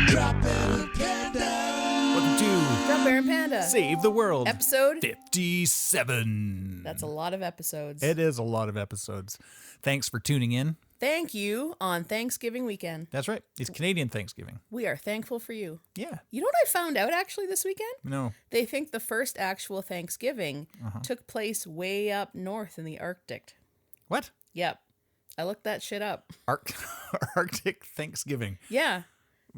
Drop Bear and Panda. Welcome to Drop Bear and Panda. Save the World. Episode 57. That's a lot of episodes. It is a lot of episodes. Thanks for tuning in. Thank you on Thanksgiving weekend. That's right. It's Canadian Thanksgiving. We are thankful for you. Yeah. You know what I found out actually this weekend? No. They think the first actual Thanksgiving took place way up north in the Arctic. What? Yep. I looked that shit up. Arctic Thanksgiving. Yeah.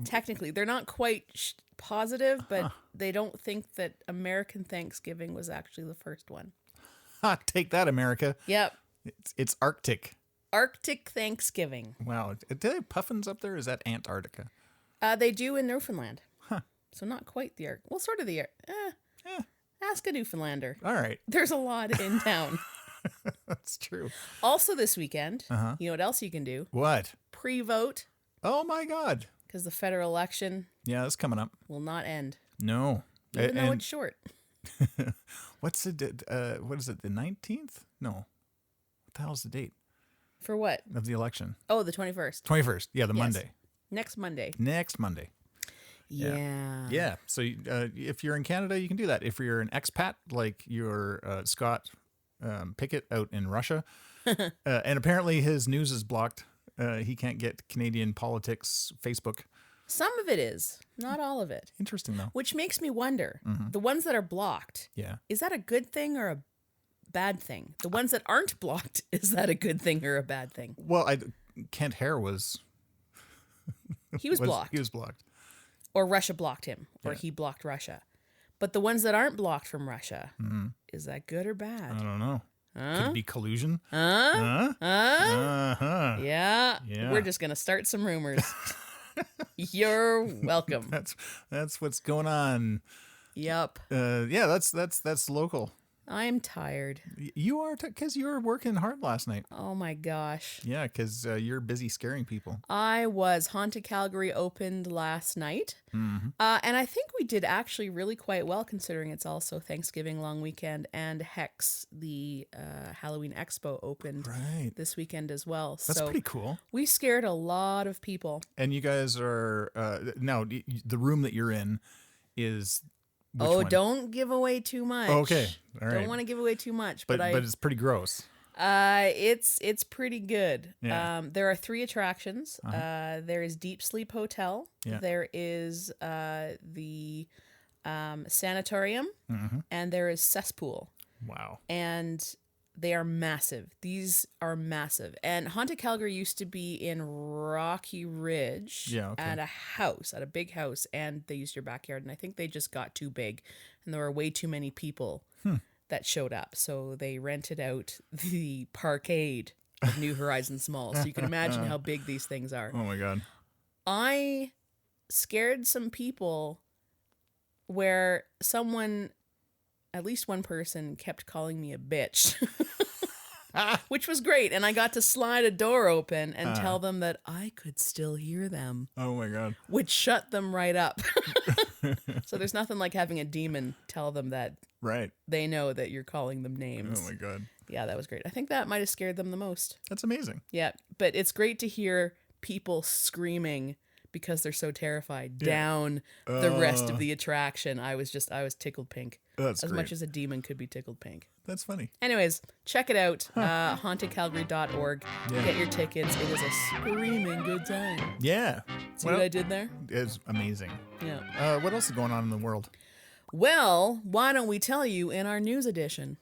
Technically. They're not quite positive, but they don't think that American Thanksgiving was actually the first one. Ha, take that, America. Yep. It's Arctic. Arctic Thanksgiving. Wow. Do they have puffins up there? Or is that Antarctica? They do in Newfoundland. Huh. So not quite the Arctic. Well, sort of the Ask a Newfoundlander. All right. There's a lot in town. That's true. Also this weekend, you know what else you can do? What? Pre-vote, Oh, my God. because the federal election Yeah, that's coming up. will not end. No. Even though it's short. What's the, what is it, the 19th? No. What the hell's the date For what? of the election? Oh, the 21st. 21st. Yeah, the Yes. Monday. Next Monday. Next Monday. Yeah. Yeah. So if you're in Canada, you can do that. If you're an expat, like you're Scott Pickett out in Russia, and apparently his news is blocked. He can't get Canadian politics Facebook. Some of it is. Not all of it. Interesting, though. Which makes me wonder, the ones that are blocked, Yeah. is that a good thing or a bad thing? The ones that aren't blocked, is that a good thing or a bad thing? Well, Kent Hare was He was blocked. He was blocked. Or Russia blocked him, or Yeah. he blocked Russia. But the ones that aren't blocked from Russia, is that good or bad? I don't know. Could it be collusion? Yeah. Yeah. We're just going to start some rumors. You're welcome. That's what's going on. Yep. Yeah, that's local. I'm tired. You are, because you were working hard last night. Oh my gosh. Yeah, because you're busy scaring people. I was. Haunted Calgary opened last night. And I think we did actually really quite well considering it's also Thanksgiving long weekend, and Hex, the Halloween Expo, opened this weekend as well. That's pretty cool. We scared a lot of people. And you guys are, now, the room that you're in is... Which one? Don't give away too much. Okay, all right. Don't want to give away too much, but it's pretty gross. It's pretty good. Yeah. There are 3 attractions. There is Deep Sleep Hotel. Yeah. There is the sanatorium, and there is cesspool. Wow. And they are massive. These are massive. And Haunted Calgary used to be in Rocky Ridge at a big house, and they used your backyard. And I think they just got too big, and there were way too many people that showed up. So they rented out the parkade of New Horizons Mall. So you can imagine how big these things are. Oh my God. I scared some people where at least one person kept calling me a bitch, which was great. And I got to slide a door open and tell them that I could still hear them. Oh my God. Which shut them right up. So there's nothing like having a demon tell them that they know that you're calling them names. Oh my God. Yeah, that was great. I think that might have scared them the most. That's amazing. Yeah, but it's great to hear people screaming because they're so terrified down the rest of the attraction. I was tickled pink. That's as great. much as a demon could be tickled pink. That's funny. Anyways, check it out. hauntedcalgary.org. Get your tickets. It is a screaming good time. Yeah. See what I did there? It's amazing. Yeah. What else is going on in the world? Well, why don't we tell you in our news edition?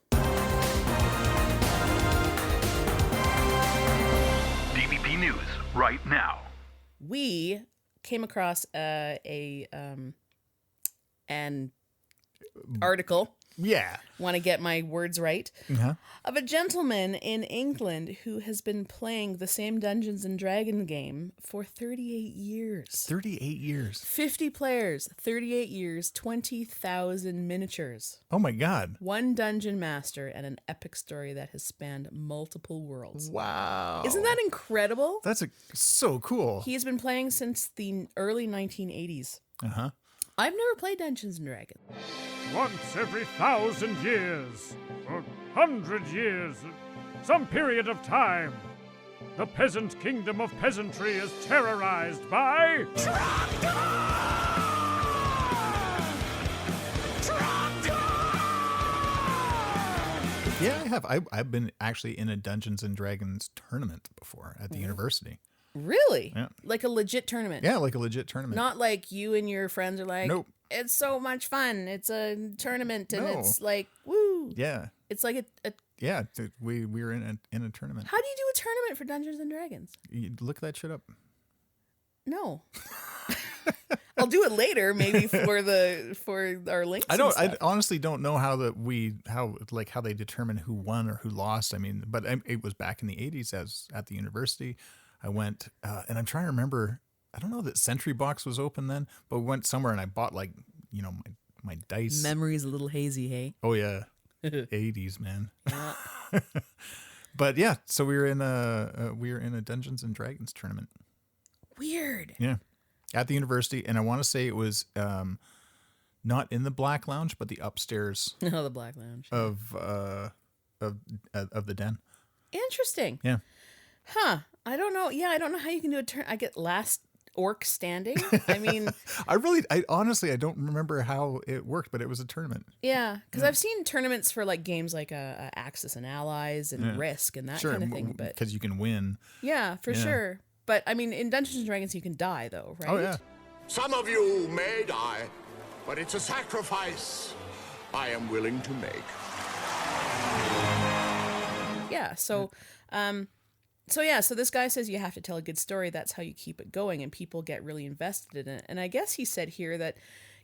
DBP News right now. We came across an article. Yeah. Want to get my words right. Of a gentleman in England who has been playing the same Dungeons and Dragons game for 38 years. 38 years. 50 players, 38 years, 20,000 miniatures. Oh my God. One dungeon master and an epic story that has spanned multiple worlds. Wow. Isn't that incredible? That's so cool. He has been playing since the early 1980s. I've never played Dungeons and Dragons. Once every 1,000 years, or 100 years, some period of time, The peasant kingdom of peasantry is terrorized by... Yeah, I have. I've been actually in a Dungeons and Dragons tournament before at the university. Really? Yeah. Like a legit tournament? Yeah, like a legit tournament. Not like you and your friends are like, nope. It's so much fun. It's a tournament and No. it's like, woo. Yeah. It's like a Yeah, we were in a tournament. How do you do a tournament for Dungeons and Dragons? You look that shit up. No. I'll do it later, maybe for our links. I honestly don't know how they determine who won or who lost. I mean, but it was back in the 80s at the university. I went and I'm trying to remember. I don't know that Sentry Box was open then, but we went somewhere and I bought my dice. Memory's a little hazy, hey. Oh yeah, 80s man. Yeah. But yeah, so we were in a Dungeons and Dragons tournament. Weird. Yeah. At the university, and I want to say it was not in the Black Lounge, but the upstairs. Oh, the Black Lounge of the den. Interesting. Yeah. Huh. I don't know. Yeah, I don't know how you can do a turn. I get last orc standing. I mean, I honestly don't remember how it worked, but it was a tournament. Yeah, because I've seen tournaments for like games like Axis and Allies and Risk and that kind of thing. But because you can win. Yeah, for sure. But I mean, in Dungeons and Dragons, you can die though, right? Oh yeah. Some of you may die, but it's a sacrifice I am willing to make. Yeah. So, so this guy says you have to tell a good story. That's how you keep it going, and people get really invested in it. And I guess he said here that,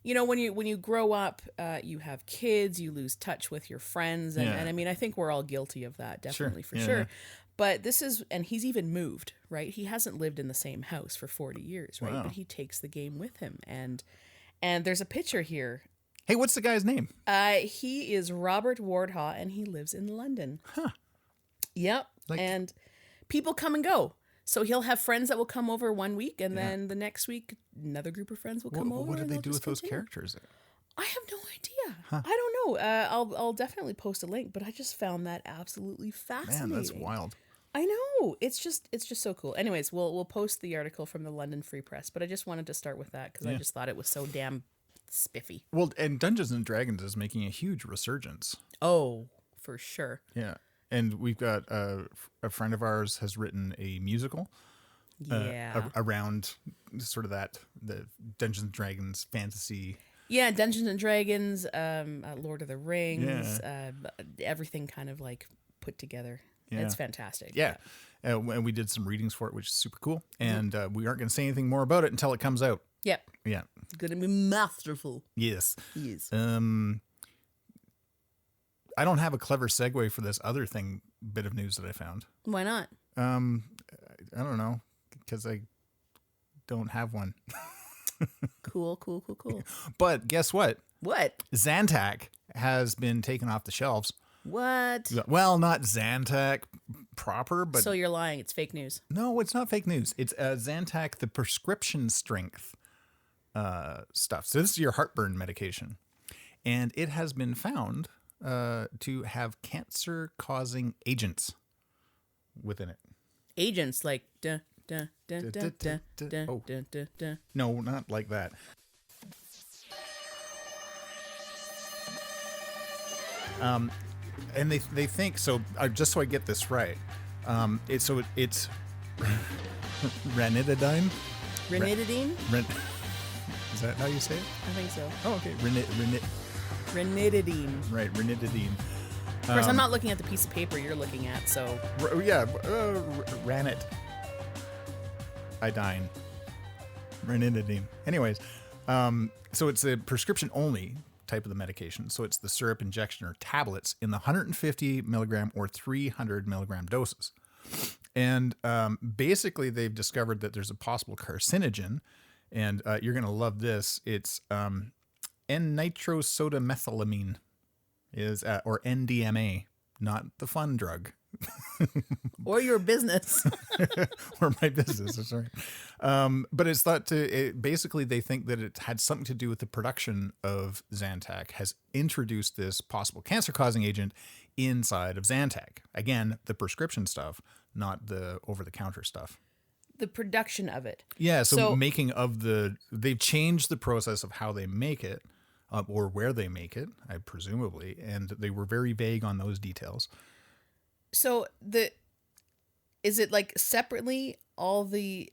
when you grow up, you have kids, you lose touch with your friends, and I mean, I think we're all guilty of that, definitely for sure. But this is, and he's even moved, right? He hasn't lived in the same house for 40 years, right? Wow. But he takes the game with him, and there's a picture here. Hey, what's the guy's name? He is Robert Wardhaw, and he lives in London. Huh. Yep. And people come and go. So he'll have friends that will come over one week, and then the next week, another group of friends will come over. What do and they they'll do just with those continue. characters? I have no idea. Huh. I don't know. I'll definitely post a link, but I just found that absolutely fascinating. Man, that's wild. I know. It's just so cool. Anyways, we'll post the article from the London Free Press, but I just wanted to start with that because I just thought it was so damn spiffy. Well, and Dungeons and Dragons is making a huge resurgence. Oh, for sure. Yeah. And we've got a friend of ours has written a musical around sort of the Dungeons and Dragons fantasy. Yeah, Dungeons and Dragons, Lord of the Rings, everything kind of like put together. Yeah. It's fantastic. Yeah. And we did some readings for it, which is super cool. And we aren't going to say anything more about it until it comes out. Yep. Yeah. It's going to be masterful. Yes. Yes. I don't have a clever segue for this other bit of news that I found. Why not? I don't know, because I don't have one. Cool. But guess what? What? Zantac has been taken off the shelves. What? Well, not Zantac proper, but... So you're lying. It's fake news. No, it's not fake news. It's Zantac, the prescription strength stuff. So this is your heartburn medication. And it has been found to have cancer-causing agents within it. Agents like... No, not like that. And they think so. Just so I get this right, it's ranitidine. Ranitidine. Is that how you say it? I think so. Oh, okay. Ranitidine. Right, ranitidine. Of course, I'm not looking at the piece of paper you're looking at. So. Ranitidine. Anyways, so it's a prescription only type of the medication. So it's the syrup, injection, or tablets in the 150 milligram or 300 milligram doses. And basically, they've discovered that there's a possible carcinogen, and you're going to love this. It's N-nitrosodamethylamine, or NDMA, not the fun drug. Or your business. Or my business, that's right. But it's thought basically they think that it had something to do with the production of Zantac, has introduced this possible cancer-causing agent inside of Zantac. Again, the prescription stuff, not the over-the-counter stuff. The production of it. Yeah, so making of they've changed the process of how they make it, or where they make it, presumably, and they were very vague on those details. So is it like separately all the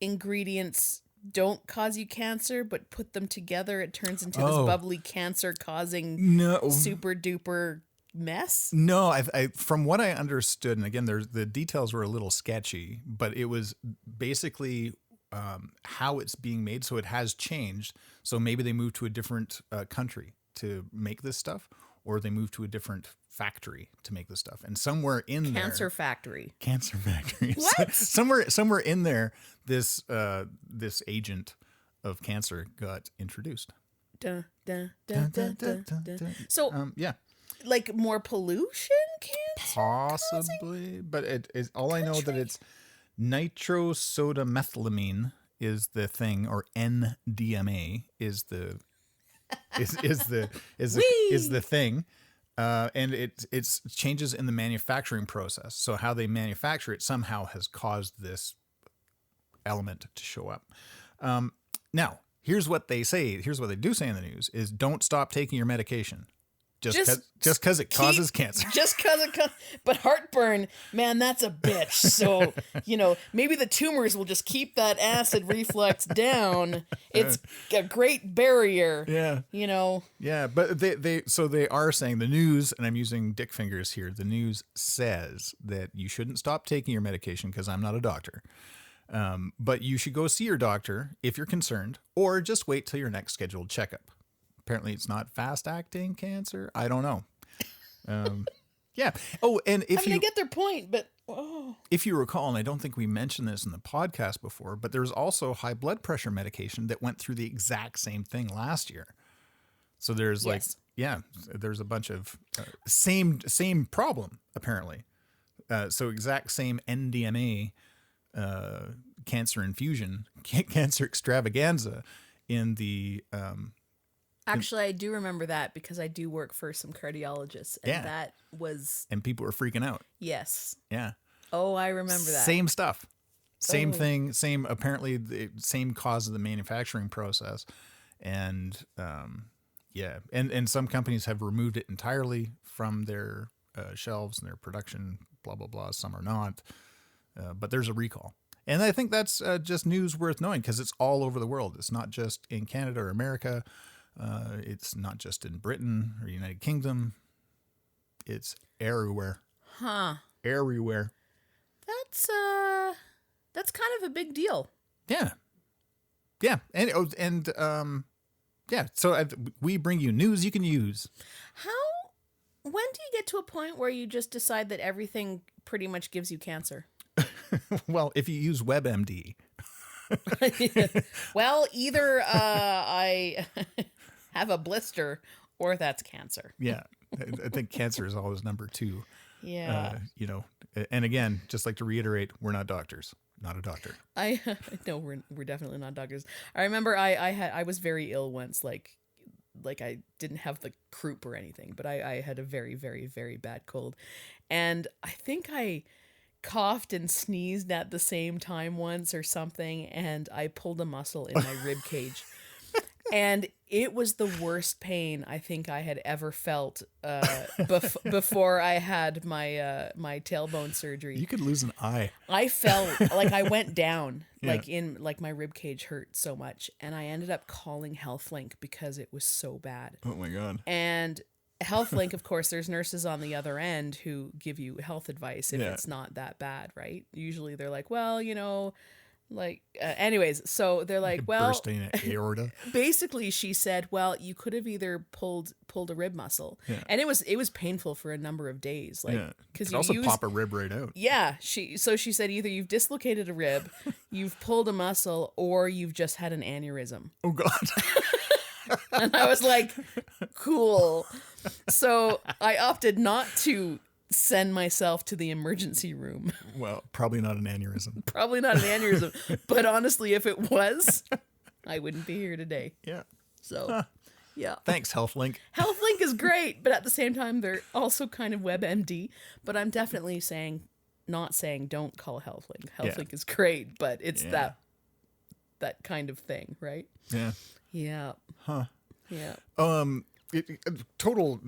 ingredients don't cause you cancer, but put them together, it turns into this bubbly cancer-causing super duper mess? No, I from what I understood, and again, the details were a little sketchy, but it was basically how it's being made. So it has changed. So maybe they moved to a different country to make this stuff, or they moved to a different factory to make this stuff. And somewhere in Cancer factory. What? somewhere in there, this agent of cancer got introduced. Dun, dun, dun, dun, dun, dun. So yeah. Like more pollution cancer? Possibly, but it's all I know that it's nitrosodamethylamine is the thing, or NDMA is the thing, and it's changes in the manufacturing process. So how they manufacture it somehow has caused this element to show up. Now, here's what they say. Here's what they do say in the news: is don't stop taking your medication. Just because it causes cancer. But heartburn, man, that's a bitch. So, maybe the tumors will just keep that acid reflux down. It's a great barrier. Yeah. Yeah, but they are saying, the news, and I'm using dick fingers here, the news says that you shouldn't stop taking your medication, because I'm not a doctor. But you should go see your doctor if you're concerned, or just wait till your next scheduled checkup. Apparently it's not fast-acting cancer. I don't know. Yeah. Oh, and I get their point, but if you recall, and I don't think we mentioned this in the podcast before, but there's also high blood pressure medication that went through the exact same thing last year. So there's there's a bunch of same problem apparently. So exact same NDMA cancer infusion, cancer extravaganza in the Actually, I do remember that, because I do work for some cardiologists, and that was... And people were freaking out. Yes. Yeah. Oh, I remember that. Same stuff. Same thing, apparently the same cause of the manufacturing process. And and some companies have removed it entirely from their shelves and their production, blah, blah, blah. Some are not. But there's a recall. And I think that's just news worth knowing, because it's all over the world. It's not just in Canada or America. It's not just in Britain or United Kingdom. It's everywhere. Huh. Everywhere. That's kind of a big deal. Yeah. Yeah. And yeah. So we bring you news you can use. When do you get to a point where you just decide that everything pretty much gives you cancer? Well, if you use WebMD. Well, either I have a blister, or that's cancer. Yeah. I think cancer is always number 2. Yeah. And again, just like to reiterate, we're not doctors. Not a doctor. No, we're definitely not doctors. I remember I was very ill once, like I didn't have the croup or anything, but I had a very, very, very bad cold. And I think I coughed and sneezed at the same time once or something, and I pulled a muscle in my rib cage. And it was the worst pain I think I had ever felt before I had my my tailbone surgery. You could lose an eye. I felt like I went down, like my rib cage hurt so much, and I ended up calling HealthLink because it was so bad. Oh my God. And HealthLink, of course, there's nurses on the other end who give you health advice if it's not that bad, right? Usually they're like, well, anyways, so they're like, well, bursting an aorta. Basically, she said, well, you could have either pulled a rib muscle, and it was painful for a number of days, because you also pop a rib right out. Yeah, she said either you've dislocated a rib, you've pulled a muscle, or you've just had an aneurysm. Oh God. And I was like, cool. So I opted not to send myself to the emergency room. Well, probably not an aneurysm. But honestly, if it was, I wouldn't be here today. Yeah. So, Yeah. Thanks, HealthLink. HealthLink is great, but at the same time, they're also kind of WebMD. But I'm definitely not saying don't call HealthLink. HealthLink is great, but it's that kind of thing, right? Yeah. Yeah. Huh. Yeah. Total,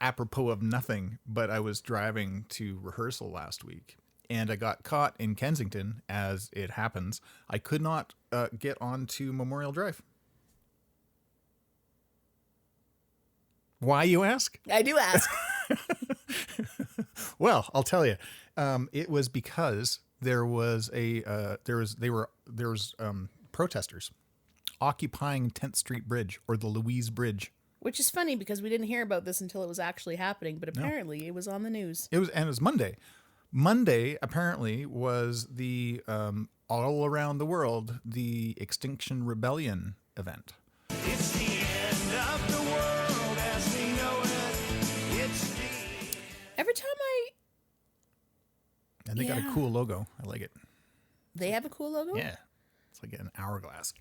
apropos of nothing, but I was driving to rehearsal last week and I got caught in Kensington, as it happens. I could not get onto Memorial Drive. Why, you ask? I do ask. Well, I'll tell you. It was because there was protesters occupying 10th Street Bridge, or the Louise Bridge. Which is funny because we didn't hear about this until it was actually happening, but apparently it was on the news. It was Monday. Monday apparently was the all around the world, the Extinction Rebellion event. It's the end of the world as we know it. It's the... Every time And they got a cool logo. I like it. They have a cool logo? Yeah. It's like an hourglass.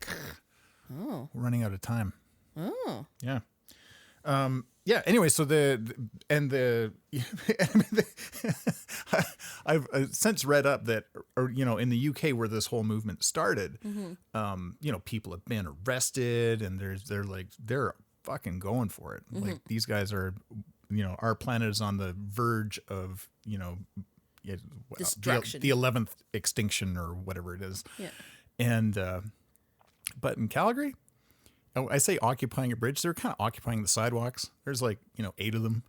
Oh. We're running out of time. Oh. Yeah. Anyway, so I've since read up that, in the UK where this whole movement started, people have been arrested and they're fucking going for it. Like, these guys are, our planet is on the verge of, destruction. The 11th extinction or whatever it is. Yeah. And, but in Calgary, I say occupying a bridge. They're kind of occupying the sidewalks. There's 8 of them.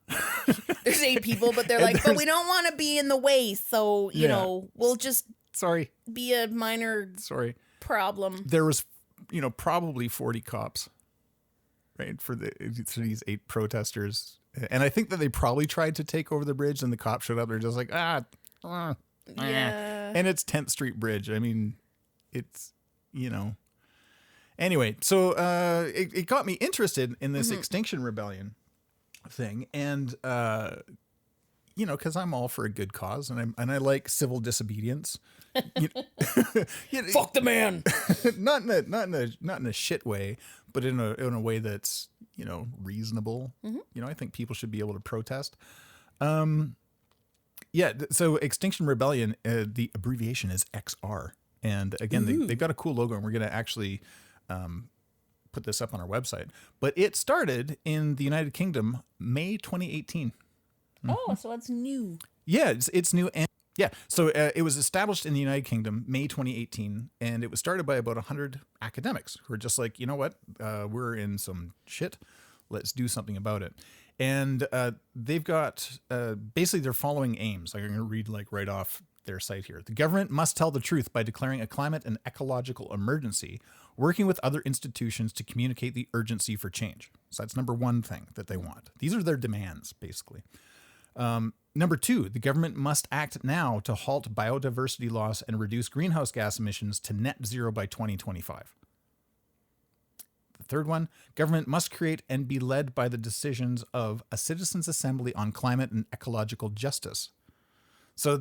There's 8 people, but they're like, but we don't want to be in the way. So, we'll just be a minor problem. There was, probably 40 cops, right? For these 8 protesters. And I think that they probably tried to take over the bridge and the cops showed up. They're just like, yeah. And it's 10th Street Bridge. I mean, it's, Anyway, so it got me interested in this Extinction Rebellion thing, and because I'm all for a good cause, and I like civil disobedience. Fuck the man. not in a shit way, but in a way that's reasonable. I think people should be able to protest. So Extinction Rebellion, the abbreviation is XR, and again they've got a cool logo, and we're gonna actually put this up on our website, but it started in the United Kingdom, May 2018. Oh, so it's new. Yeah, it's new. And yeah, so it was established in the United Kingdom, May 2018, and it was started by about 100 academics who are just like, you know what, we're in some shit. Let's do something about it. And they've got, basically they're following aims. I'm going to read right off their site here. The government must tell the truth by declaring a climate and ecological emergency, working with other institutions to communicate the urgency for change. So that's number one thing that they want. These are their demands, basically. Number 2, the government must act now to halt biodiversity loss and reduce greenhouse gas emissions to net zero by 2025. The third one, government must create and be led by the decisions of a citizens' assembly on climate and ecological justice. So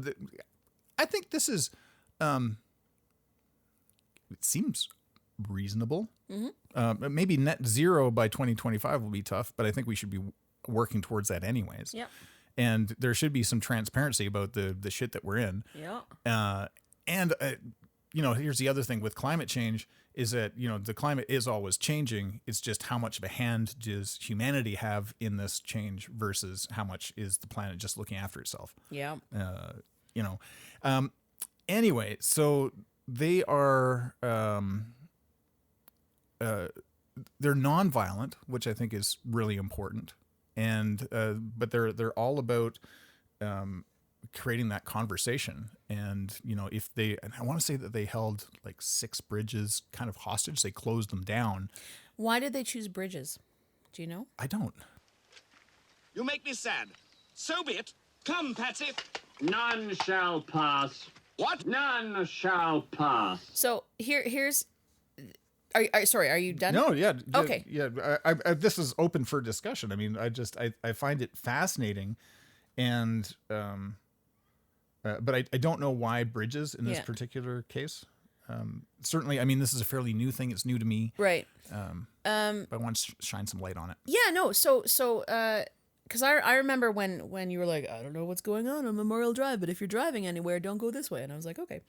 I think this is, it seems reasonable. Maybe net zero by 2025 will be tough, but I think we should be working towards that anyways. Yep. And there should be some transparency about the shit that we're in. Yeah. Here's the other thing with climate change is that, the climate is always changing. It's just how much of a hand does humanity have in this change versus how much is the planet just looking after itself. Yeah. Anyway, so they are, they're nonviolent, which I think is really important. And, but they're all about, creating that conversation. And, and I want to say that they held 6 bridges kind of hostage. They closed them down. Why did they choose bridges? Do you know? I don't. You make me sad. So be it. Come, Patsy. None shall pass. What? None shall pass. So here's. Sorry, are you done? No, yeah. Okay. Yeah. I this is open for discussion. I mean, I find it fascinating, and but I don't know why bridges in this particular case. Certainly, I mean, this is a fairly new thing. It's new to me. Right. But I want to shine some light on it. Yeah, no. So, because I remember when you were like, I don't know what's going on Memorial Drive, but if you're driving anywhere, don't go this way. And I was like, okay.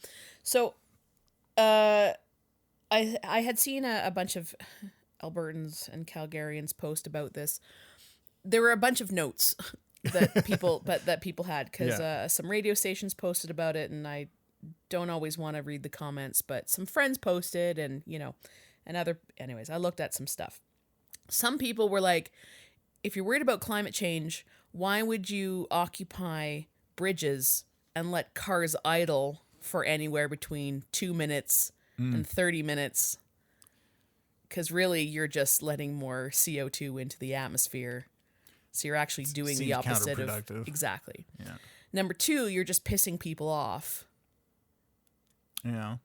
So, I had seen a bunch of Albertans and Calgarians post about this. There were a bunch of notes that people had because some radio stations posted about it, and I don't always want to read the comments, but some friends posted, and anyways, I looked at some stuff. Some people were like, if you're worried about climate change, why would you occupy bridges and let cars idle for anywhere between 2 minutes and 30 minutes? Because really, you're just letting more CO2 into the atmosphere. So you're actually doing the opposite of... Exactly. Yeah. Number 2, you're just pissing people off. Yeah.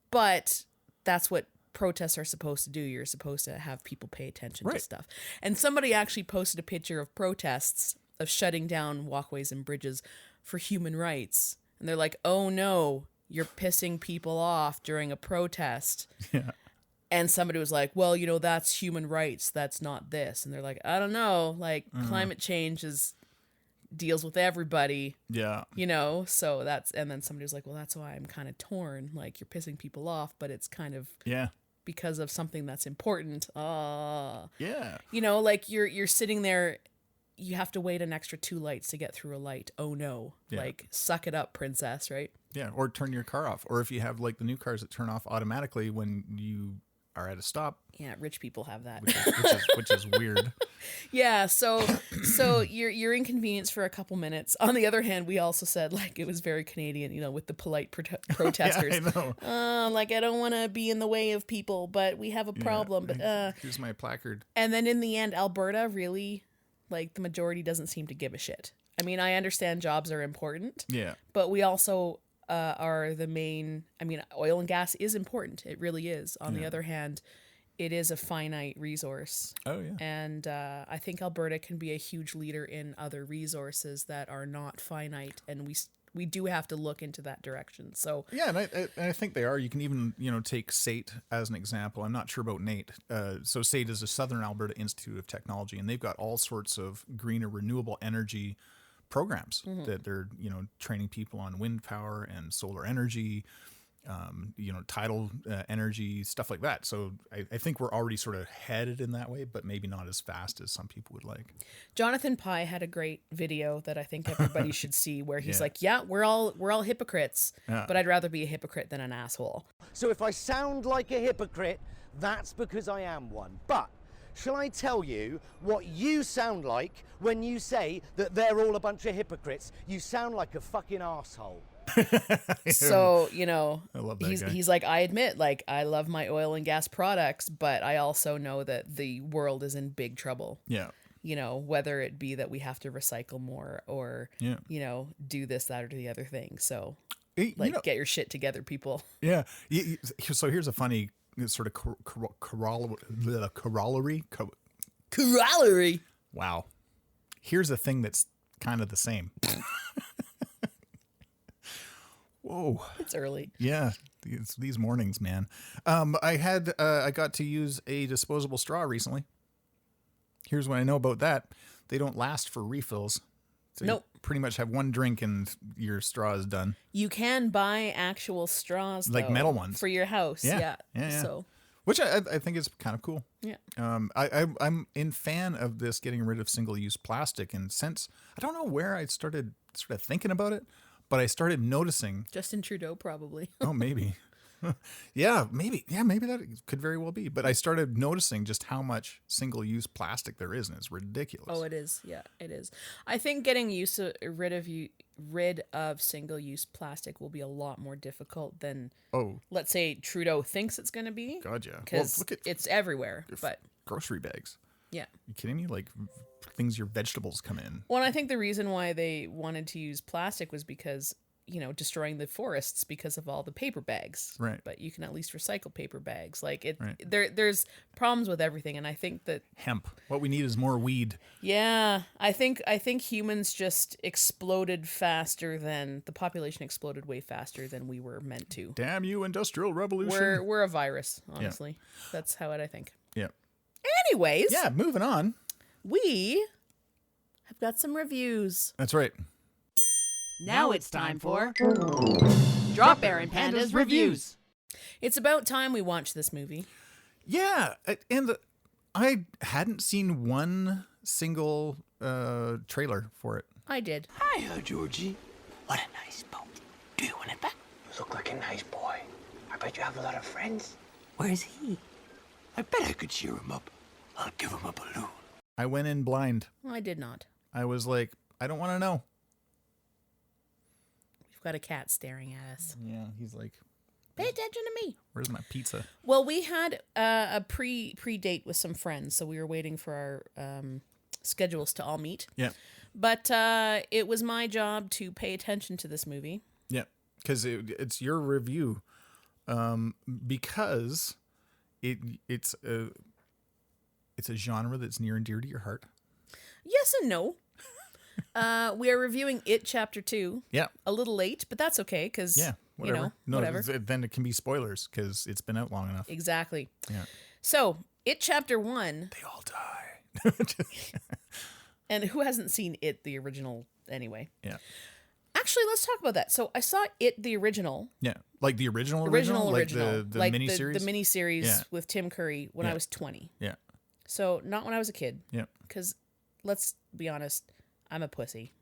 But that's what protests are supposed to do. You're supposed to have people pay attention to stuff. And somebody actually posted a picture of protests of shutting down walkways and bridges for human rights. And they're like, oh no, you're pissing people off during a protest. Yeah. And somebody was like, well, that's human rights. That's not this. And they're like, I don't know. Like, climate change deals with everybody. Yeah. So that's, and then somebody was like, well, that's why I'm kind of torn. Like, you're pissing people off, but it's kind of because of something that's important. Yeah. Like you're sitting there, you have to wait an extra 2 lights to get through a light. Oh no. Yeah. Like, suck it up, princess, right? Yeah. Or turn your car off. Or if you have like the new cars that turn off automatically when you are at a stop. Yeah, rich people have that. Which is weird. Yeah, so you're inconvenienced for a couple minutes. On the other hand, we also said, like, it was very Canadian, with the polite protesters. Yeah, I know. Like, I don't want to be in the way of people, but we have a problem. But here's my placard. And then in the end, Alberta really, like, the majority doesn't seem to give a shit. I mean, I understand jobs are important. Yeah. But we also are the main. I mean, oil and gas is important. It really is. On the other hand, it is a finite resource. Oh, yeah. And I think Alberta can be a huge leader in other resources that are not finite, and we do have to look into that direction. So yeah, and I think they are. You can even take SAIT as an example. I'm not sure about NAIT. So SAIT is the Southern Alberta Institute of Technology, and they've got all sorts of green or renewable energy programs that they're training people on wind power and solar energy. Tidal energy, stuff like that. So I think we're already sort of headed in that way, but maybe not as fast as some people would like. Jonathan Pye had a great video that I think everybody should see, where he's like, yeah, we're all hypocrites, but I'd rather be a hypocrite than an asshole. So if I sound like a hypocrite, that's because I am one. But shall I tell you what you sound like when you say that they're all a bunch of hypocrites? You sound like a fucking asshole. So, I love that guy. he's like, I admit, like, I love my oil and gas products, but I also know that the world is in big trouble. Yeah. Whether it be that we have to recycle more or, do this, that, or the other thing. So, get your shit together, people. Yeah. So here's a funny sort of corollary. Corollary. Wow. Here's a thing that's kind of the same. Whoa. It's early. Yeah. These mornings, man. I got to use a disposable straw recently. Here's what I know about that. They don't last for refills. So nope. You pretty much have one drink and your straw is done. You can buy actual straws, like metal ones, for your house. Yeah. So, which I think is kind of cool. Yeah. I'm in fan of this getting rid of single-use plastic, and since I don't know where I started sort of thinking about it, but I started noticing. Justin Trudeau, probably. Oh, maybe. Yeah, maybe. Yeah, maybe that could very well be. But I started noticing just how much single-use plastic there is, and it's ridiculous. Oh, it is. Yeah, it is. I think getting rid of single-use plastic will be a lot more difficult than, let's say, Trudeau thinks it's going to be. God, yeah. Because it's everywhere. But grocery bags. Yeah. You kidding me? Like things your vegetables come in. Well, and I think the reason why they wanted to use plastic was because destroying the forests because of all the paper bags. Right. But you can at least recycle paper bags. Like Right. there's problems with everything, and I think that Hemp. What we need is more weed. yeah, I think humans just exploded faster than the population exploded way faster than we were meant to. Damn you, Industrial Revolution. We're a virus, honestly. That's how I think. Yeah. Anyways, Yeah, moving on. we have got some reviews. That's right. Now it's time for Drop Bear and Panda's Reviews. It's about time we watched this movie. Yeah, and I hadn't seen one single trailer for it. I did. Hiya, Georgie. What a nice boat. Do you want it back? You look like a nice boy. I bet you have a lot of friends. Where's he? I bet I could cheer him up. I'll give him a balloon. I went in blind. I did not. I was like, I don't want to know. We've got a cat staring at us. Yeah, he's like, pay attention to me. Where's my pizza? Well, we had a pre-date with some friends, so we were waiting for our schedules to all meet. Yeah. But it was my job to pay attention to this movie. Yeah, because it's your review. Because it's a genre that's near and dear to your heart. Yes and no. We are reviewing It Chapter 2. Yeah. A little late, but that's okay, because, whatever. whatever. Then it can be spoilers, because it's been out long enough. Exactly. Yeah. So, It Chapter 1. They all die. And who hasn't seen It, the original, anyway? Yeah. Actually, let's talk about that. So, I saw It, the original. Yeah. Like the original? Like the like miniseries? the miniseries Yeah. with Tim Curry when I was 20. Yeah. So, not when I was a kid. Yeah. Because, let's be honest, I'm a pussy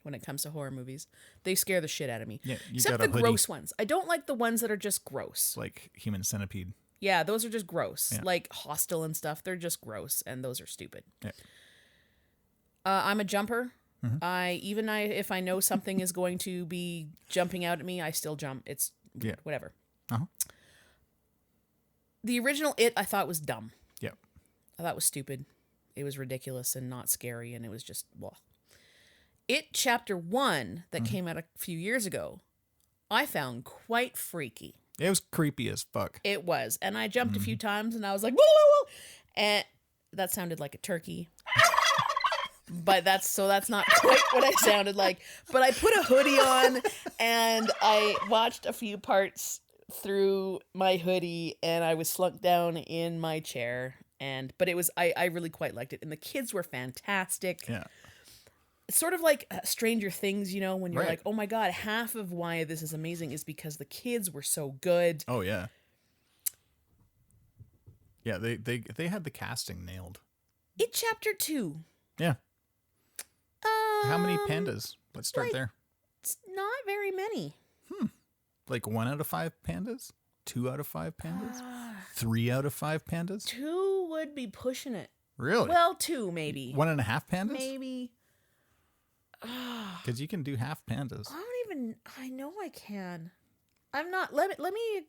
when it comes to horror movies. They scare the shit out of me. Yeah, you Except got a the hoodie. gross ones. I don't like the ones that are just gross. Like Human Centipede. Yeah, those are just gross. Yeah. Like Hostel and stuff. They're just gross, and those are stupid. Yeah. I'm a jumper. If I know something is going to be jumping out at me, I still jump. It's whatever. Uh-huh. The original It, I thought was dumb. Yeah. I thought it was stupid. It was ridiculous and not scary, and it was just, well. It Chapter 1 that came out a few years ago, I found quite freaky. It was creepy as fuck. It was. And I jumped a few times, and I was like, whoa, whoa, whoa. And that sounded like a turkey. But that's not quite what I sounded like. But I put a hoodie on, and I watched a few parts through my hoodie, and I was slumped down in my chair. But it was, I really quite liked it. And the kids were fantastic. Yeah. It's sort of like Stranger Things, when you're Right. like, oh my God, half of why this is amazing is because the kids were so good. Oh, yeah. Yeah, they had the casting nailed. It Chapter 2. Yeah. How many pandas? Let's start there. It's not very many. Like 1 out of 5 pandas? 2 out of 5 pandas? 3 out of 5 pandas? 2 would be pushing it. Really? Well, 2 maybe. 1.5 pandas? Maybe. Because you can do half pandas. I know I can. I'm not. Let me.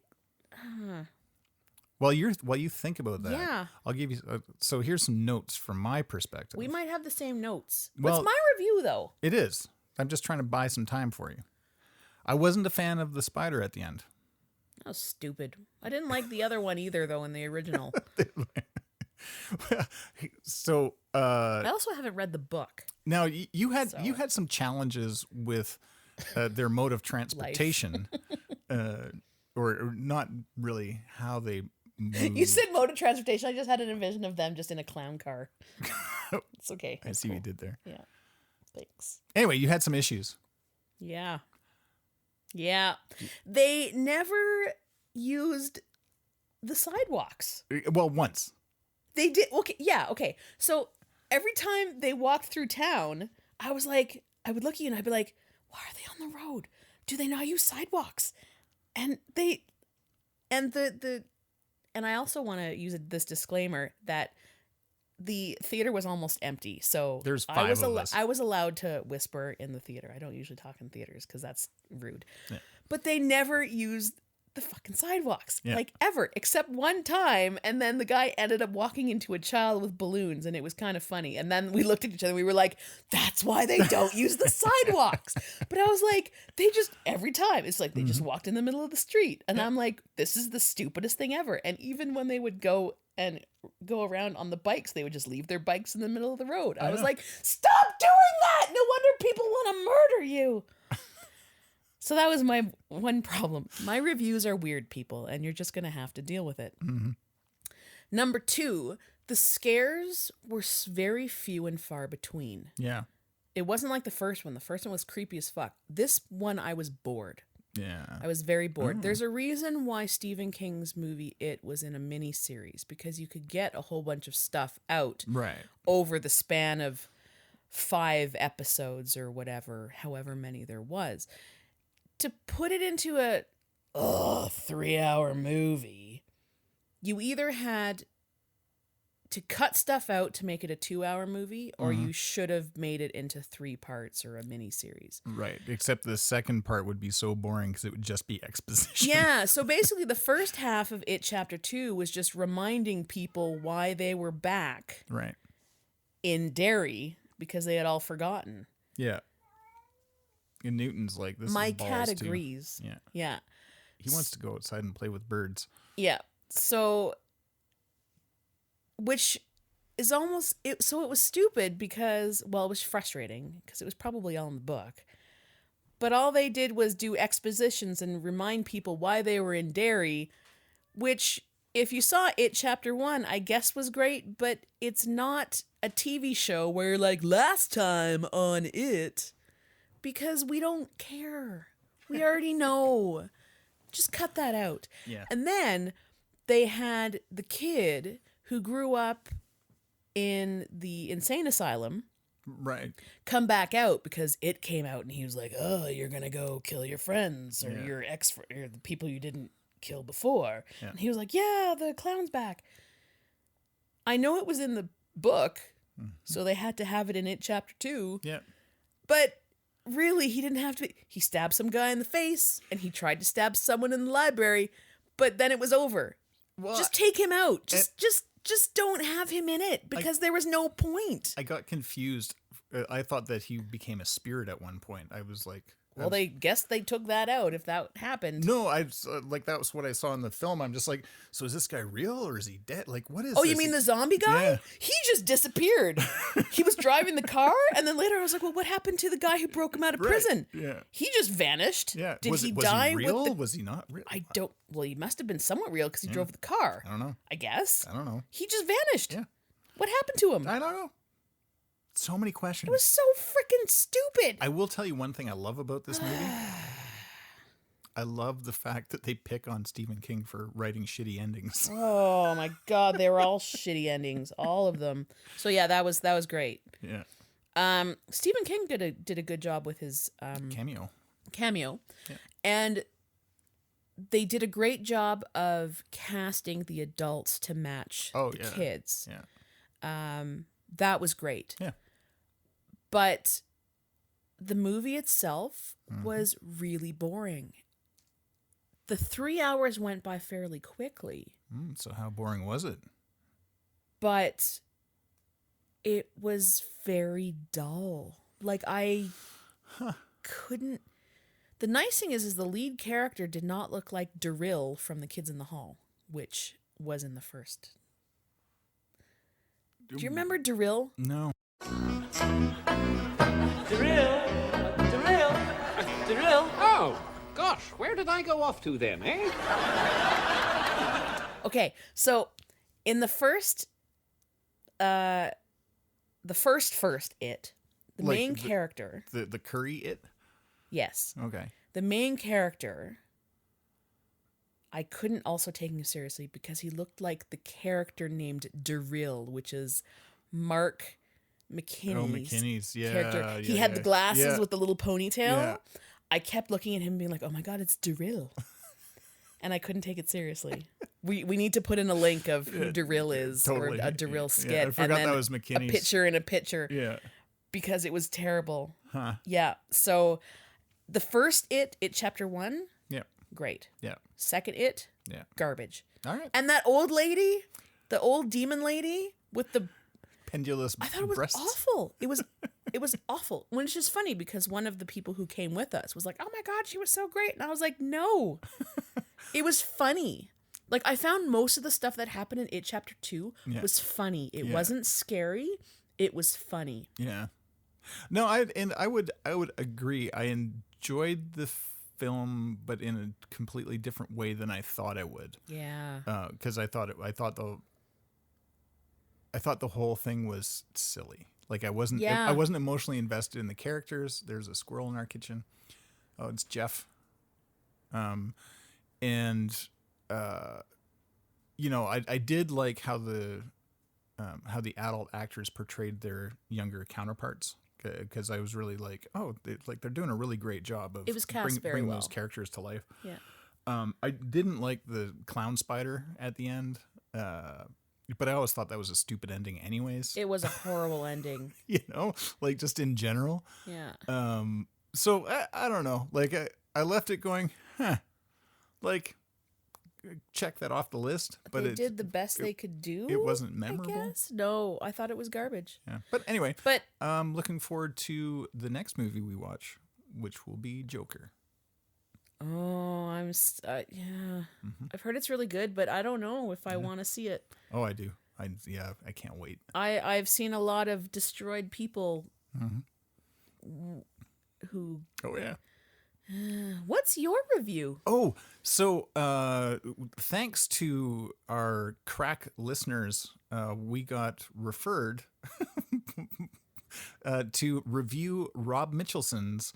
While you think about that, Yeah. I'll give you. So here's some notes from my perspective. We might have the same notes. Well- What's my review though? It is. I'm just trying to buy some time for you. I wasn't a fan of the spider at the end. That was stupid. I didn't like the other one either, though, in the original. So I also haven't read the book. now you had some challenges with their mode of transportation, or not really how they move. You said mode of transportation. I just had an vision of them just in a clown car. It's okay. I see what you did there. Yeah. Thanks. Anyway, you had some issues. Yeah. Yeah. They never used the sidewalks. Well, once. They did. Okay. Yeah. Okay. So every time they walked through town, I would look at you and I'd be like, why are they on the road? Do they not use sidewalks? And I also want to use this disclaimer that the theater was almost empty. So There's 5 of us. I was allowed to whisper in the theater. I don't usually talk in theaters because that's rude. Yeah. But they never used the fucking sidewalks, Yeah. like ever, except one time. And then the guy ended up walking into a child with balloons, and it was kind of funny. And then we looked at each other and we were like, that's why they don't use the sidewalks. But I was like, they just, every time, it's like they just walked in the middle of the street. And I'm like, this is the stupidest thing ever. And even when they would go around on the bikes, they would just leave their bikes in the middle of the road. I was like, stop doing that. No wonder people want to murder you. So that was my one problem. My reviews are weird, people, and you're just going to have to deal with it. Mm-hmm. Number 2, the scares were very few and far between. Yeah. It wasn't like the first one. The first one was creepy as fuck. This one, I was bored. Yeah. I was very bored. There's a reason why Stephen King's movie It was in a mini series, because you could get a whole bunch of stuff out over the span of 5 episodes or whatever, however many there was. To put it into a 3-hour movie, you either had to cut stuff out to make it a 2-hour movie, or you should have made it into 3 parts or a mini series. Right. Except the second part would be so boring because it would just be exposition. Yeah. So basically the first half of It Chapter 2 was just reminding people why they were back Right. in Derry, because they had all forgotten. Yeah. And Newton's like, this My is balls cat too. agrees. Yeah. Yeah. He wants to go outside and play with birds. Yeah. So, which is almost, so it was stupid because, well, it was frustrating because it was probably all in the book. But all they did was do expositions and remind people why they were in Derry, which, if you saw It Chapter 1, I guess was great, but it's not a TV show where you're like, last time on It, because we don't care. We already know. Just cut that out. Yeah. And then they had the kid who grew up in the insane asylum Right. come back out because It came out, and he was like, oh, you're going to go kill your friends or your or the people you didn't kill before. Yeah. And he was like, yeah, the clown's back. I know it was in the book, so they had to have it in It Chapter 2. Yeah. But really, he didn't have to. He stabbed some guy in the face, and he tried to stab someone in the library, but then it was over. Well, just take him out. Just don't have him in it, because there was no point. I got confused. I thought that he became a spirit at one point. I was like, Well, they guess they took that out if that happened. no, I like that was what I saw in the film. I'm just like, so is this guy real or is he dead? Like, what is? Oh, this? you mean the zombie guy? Yeah. He just disappeared. He was driving the car, and then later I was like, well, what happened to the guy who broke him out of Right, prison? yeah. He just vanished. Yeah. Did was he was die he real? with the... Was he not real? I don't... Well, he must have been somewhat real because he drove the car. I don't know. I guess. I don't know. He just vanished. Yeah. What happened to him? I don't know. So many questions. It was so freaking stupid. I will tell you one thing I love about this movie. I love the fact that they pick on Stephen King for writing shitty endings. Oh my God, they were all shitty endings, all of them. So yeah, that was great. Yeah. Stephen King did a good job with his Cameo. Yeah. And they did a great job of casting the adults to match the kids. Yeah. That was great. Yeah. But the movie itself was really boring. The 3 hours went by fairly quickly. So how boring was it? But it was very dull. Like, I couldn't... The nice thing is the lead character did not look like Daryl from The Kids in the Hall, which was in the first. Do you remember Daryl? No. Daryl. Oh, gosh, where did I go off to then, eh? Okay, so in the first It, the Like main character. The curry It? Yes. Okay. The main character, I couldn't also take him seriously because he looked like the character named Daryl, which is Mark McKinney's, McKinney's, yeah. character. He had the glasses with the little ponytail. Yeah. I kept looking at him being like, oh my God, it's Daryl. And I couldn't take it seriously. We need to put in a link of who Daryl is, totally. or a Daryl skit. Yeah, I forgot and then that was McKinney's. A picture in a picture. Yeah. Because it was terrible. Huh. Yeah. So the first It Chapter 1 Yeah. great. Yeah. Second It, Yeah. garbage. All right. And that old lady, the old demon lady with the Pendulous I thought it was breasts. awful. It was awful. When it's just funny because one of the people who came with us was like, "Oh my God, she was so great," and I was like, "No, it was funny." Like I found most of the stuff that happened in It Chapter 2 was funny. It wasn't scary. It was funny. Yeah. No, I would agree. I enjoyed the film, but in a completely different way than I thought I would. Yeah. Because I thought the whole thing was silly. Like I wasn't emotionally invested in the characters. There's a squirrel in our kitchen. Oh, it's Jeff. I did like how the adult actors portrayed their younger counterparts, because I was really like, they're doing a really great job of it was cast very bringing well. those characters to life. Yeah. I didn't like the clown spider at the end, but I always thought that was a stupid ending anyways. It was a horrible ending. Like just in general. Yeah. So I don't know. Like I left it going, like check that off the list. But they did the best they could do. It wasn't memorable. I guess. No, I thought it was garbage. Yeah. But anyway, I'm looking forward to the next movie we watch, which will be Joker. Oh, yeah. Mm-hmm. I've heard it's really good, but I don't know if I want to see it. Oh, I do. I can't wait. I've seen a lot of destroyed people who. Oh yeah. What's your review? Oh, so thanks to our crack listeners, we got referred to review Rob Mitchellson's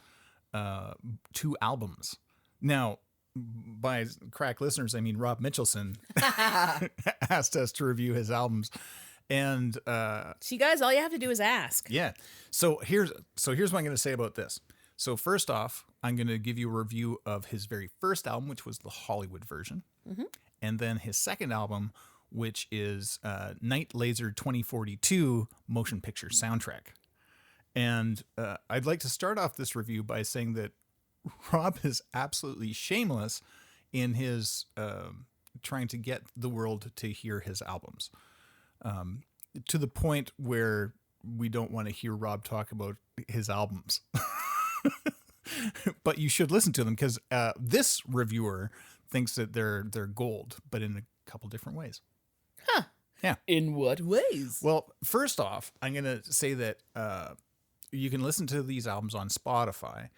2 albums. Now, by crack listeners, I mean Rob Mitchellson asked us to review his albums. And see, guys, all you have to do is ask. Yeah. So here's what I'm going to say about this. So first off, I'm going to give you a review of his very first album, which was the Hollywood version. Mm-hmm. And then his second album, which is Night Laser 2042 motion picture soundtrack. And I'd like to start off this review by saying that Rob is absolutely shameless in his trying to get the world to hear his albums, to the point where we don't want to hear Rob talk about his albums. But you should listen to them, because this reviewer thinks that they're gold, but in a couple different ways. Huh. Yeah. In what ways? Well, first off, I'm going to say that you can listen to these albums on Spotify,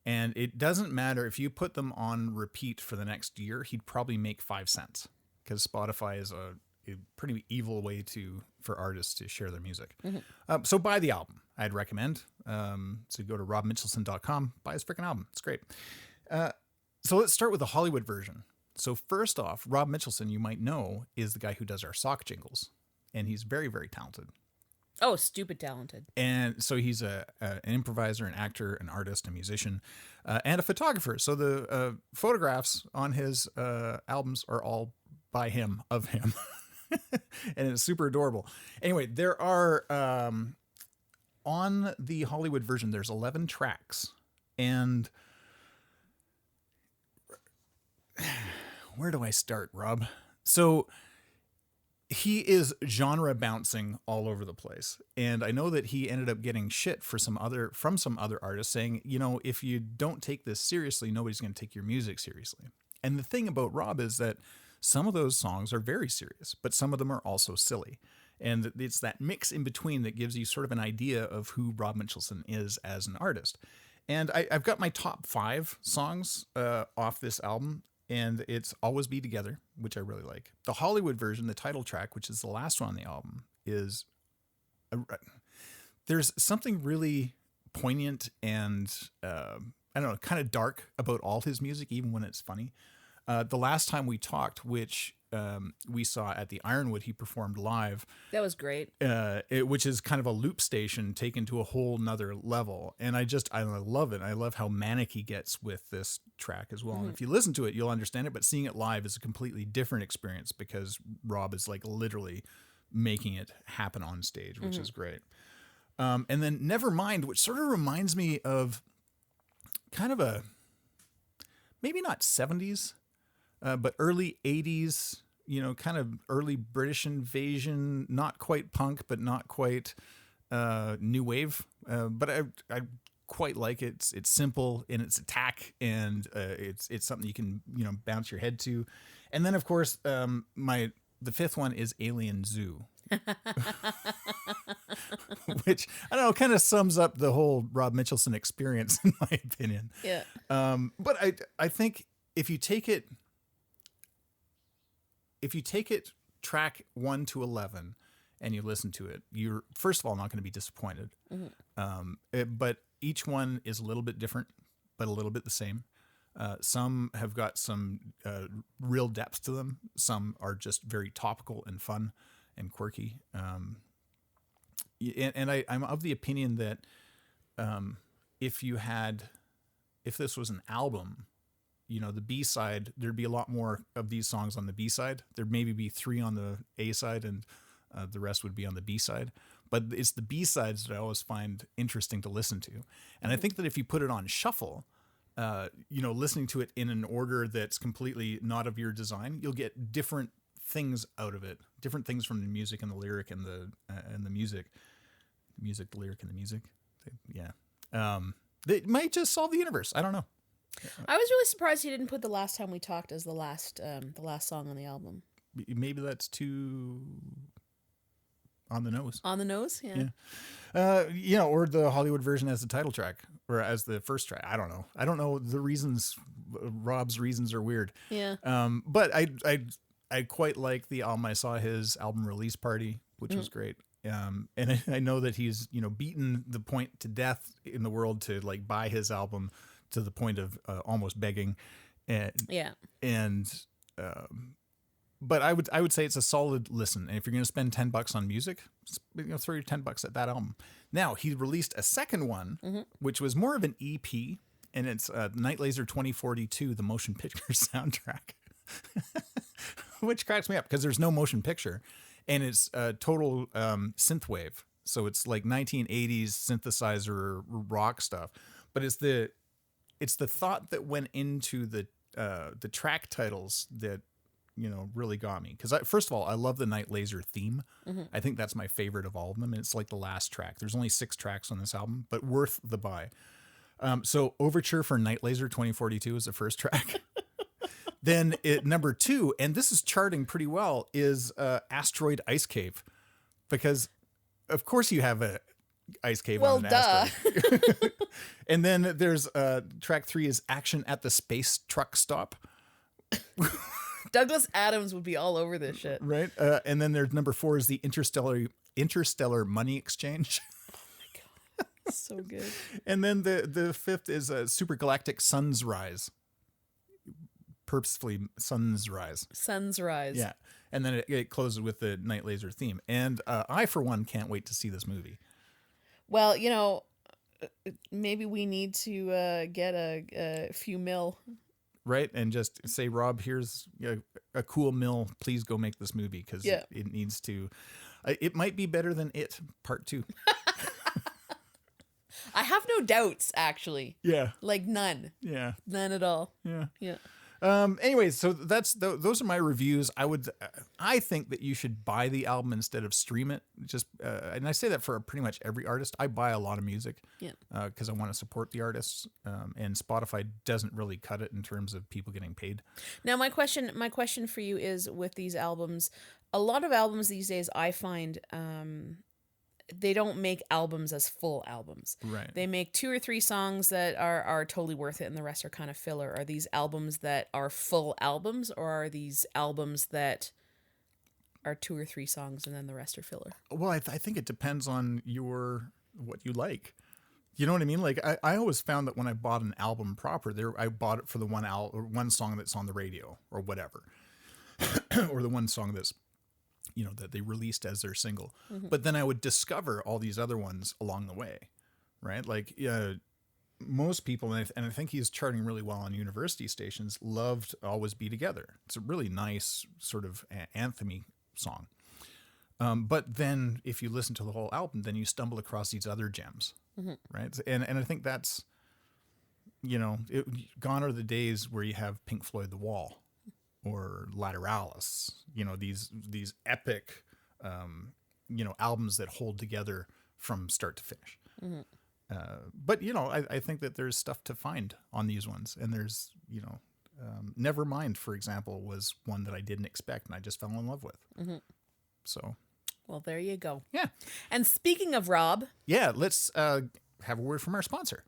and it doesn't matter if you put them on repeat for the next year, he'd probably make 5 cents, because Spotify is a pretty evil way for artists to share their music. Mm-hmm. So buy the album, I'd recommend. So go to robmitchelson.com, buy his freaking album. It's great. So let's start with the Hollywood version. So first off, Rob Mitchellson, you might know, is the guy who does our sock jingles, and he's very, very talented. Oh, stupid talented. And so he's an improviser, an actor, an artist, a musician, and a photographer. So the photographs on his albums are all by him, of him. And it's super adorable. Anyway, there are, on the Hollywood version, there's 11 tracks. And where do I start, Rob? So he is genre bouncing all over the place. And I know that he ended up getting shit from some other artists saying, if you don't take this seriously, nobody's going to take your music seriously. And the thing about Rob is that some of those songs are very serious, but some of them are also silly. And it's that mix in between that gives you sort of an idea of who Rob Mitchellson is as an artist. And I've got my top 5 songs off this album, and it's Always Be Together, which I really like. The Hollywood version, the title track, which is the last one on the album, is there's something really poignant and I don't know, kind of dark about all his music, even when it's funny. The last time we talked, which we saw at the Ironwood, he performed live. That was great. Which is kind of a loop station taken to a whole nother level. And I love it. I love how manic he gets with this track as well. Mm-hmm. And if you listen to it, you'll understand it. But seeing it live is a completely different experience, because Rob is like literally making it happen on stage, which is great. And then Nevermind, which sort of reminds me of kind of maybe not 70s, but early 80s, kind of early British invasion, not quite punk, but not quite new wave. But I quite like it. It's simple in its attack, and it's something you can bounce your head to. And then of course the fifth one is Alien Zoo. Which I don't know, kind of sums up the whole Rob Mitchellson experience in my opinion. Yeah. But I think if you take it track 1 to 11 and you listen to it, you're first of all not going to be disappointed. But each one is a little bit different, but a little bit the same. Some have got some real depth to them. Some are just very topical and fun and quirky. And I'm of the opinion that if this was an album, the B-side, there'd be a lot more of these songs on the B-side. There'd maybe be 3 on the A-side and the rest would be on the B-side. But it's the B-sides that I always find interesting to listen to. And I think that if you put it on shuffle, listening to it in an order that's completely not of your design, you'll get different things out of it, different things from the music and the lyric and the music, the lyric and the music. Yeah. They might just solve the universe. I don't know. I was really surprised he didn't put The Last Time We Talked as the last song on the album. Maybe that's too on the nose. On the nose, yeah. Or the Hollywood version as the title track or as the first track. I don't know. I don't know the reasons. Rob's reasons are weird. Yeah. But I quite like the album. I saw his album release party, which was great. And I know that he's beaten the point to death in the world to like buy his album to the point of almost begging. But I would say it's a solid listen. And if you're going to spend $10 on music, throw your $10 at that album. Now he released a second one, which was more of an EP, and it's Night Laser 2042, the motion picture soundtrack, which cracks me up because there's no motion picture, and it's total synthwave. So it's like 1980s synthesizer rock stuff, but it's the thought that went into the track titles that really got me. Because first of all, I love the Night Laser theme. I think that's my favorite of all of them. And it's like the last track. There's only 6 tracks on this album, but worth the buy. So Overture for Night Laser 2042 is the first track. Then number 2, and this is charting pretty well, is Asteroid Ice Cave. Because of course you have a ice cave on an asteroid. And then there's track 3 is Action at the Space Truck Stop. Douglas Adams would be all over this shit. Right. And then there's number 4 is the Interstellar Money Exchange. Oh my God. So good. And then the 5th is Super Galactic Sun's Rise. Purposefully Sun's Rise. Sun's Rise. Yeah. And then it closes with the Night Laser theme. And I, for one, can't wait to see this movie. Well, maybe we need to get a few mil. Right. And just say, Rob, here's a cool mill. Please go make this movie because it needs to. It might be better than It Part 2. I have no doubts, actually. Yeah. Like none. Yeah. None at all. Yeah. Yeah. Anyways, so those are my reviews. I think that you should buy the album instead of stream it. Just and I say that for pretty much every artist. I buy a lot of music, because I want to support the artists. And Spotify doesn't really cut it in terms of people getting paid. Now, my question for you is, with these albums, a lot of albums these days, I find, they don't make albums as full albums. Right. They make 2 or 3 songs that are totally worth it and the rest are kind of filler. Are these albums that are full albums, or are these albums that are 2 or 3 songs and then the rest are filler? Well, I think it depends on what you like. You know what I mean? Like I always found that when I bought an album proper, I bought it for the one song that's on the radio or whatever, or the one song that's that they released as their single. But then I would discover all these other ones along the way, right? Like most people, and I think he's charting really well on university stations, loved Always Be Together. It's a really nice sort of anthem-y song. But then if you listen to the whole album, then you stumble across these other gems, right? And I think that's gone are the days where you have Pink Floyd The Wall or Lateralis, these epic, albums that hold together from start to finish. But, I think that there's stuff to find on these ones. And there's, Nevermind, for example, was one that I didn't expect and I just fell in love with. So. Well, there you go. Yeah. And speaking of Rob. Yeah, let's have a word from our sponsor.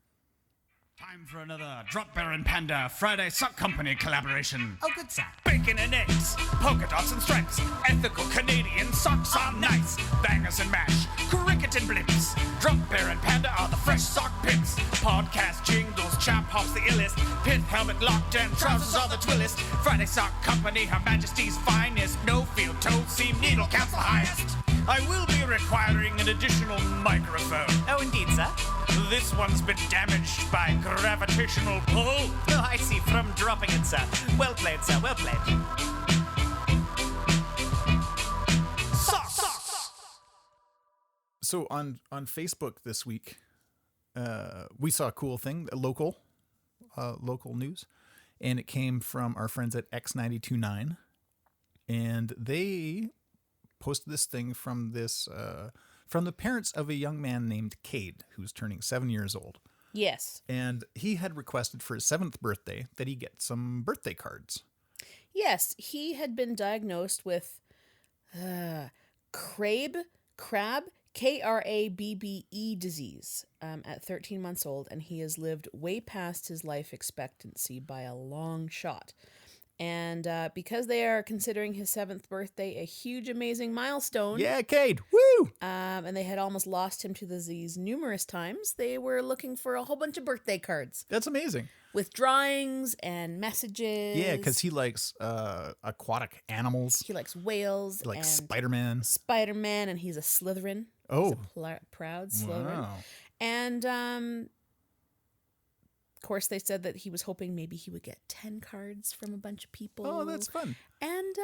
Time for another Drop Bear and Panda Friday Sock Company collaboration. Oh, good sir. Bacon and eggs, polka dots and stripes, ethical Canadian socks are nice. Bangers and mash, cricket and blips. Drop Bear and Panda are the fresh sock pimps. Podcast jingles, chap hops the illest. Pith helmet locked and trousers are the twillest. Friday Sock Company, Her Majesty's finest. No field toed seam needle counts the highest. I will be requiring an additional microphone. Oh, indeed, sir. This one's been damaged by gravitational pull. Oh, I see. From dropping it, sir. Well played, sir. Well played. So on Facebook this week, we saw a cool thing, local news, and it came from our friends at X929, and they posted this thing from the parents of a young man named Cade, who's turning 7 years old. Yes. And he had requested for his 7th birthday that he get some birthday cards. Yes, he had been diagnosed with crab, KRABBE disease at 13 months old, and he has lived way past his life expectancy by a long shot. And because they are considering his 7th birthday a huge, amazing milestone. Yeah, Cade. Woo! And they had almost lost him to the disease numerous times. They were looking for a whole bunch of birthday cards. That's amazing. With drawings and messages. Yeah, because he likes aquatic animals. He likes whales. He likes Spider-Man. Spider-Man, and he's a Slytherin. Oh. He's a proud Slytherin. Wow. And of course, they said that he was hoping maybe he would get 10 cards from a bunch of people. Oh, that's fun. And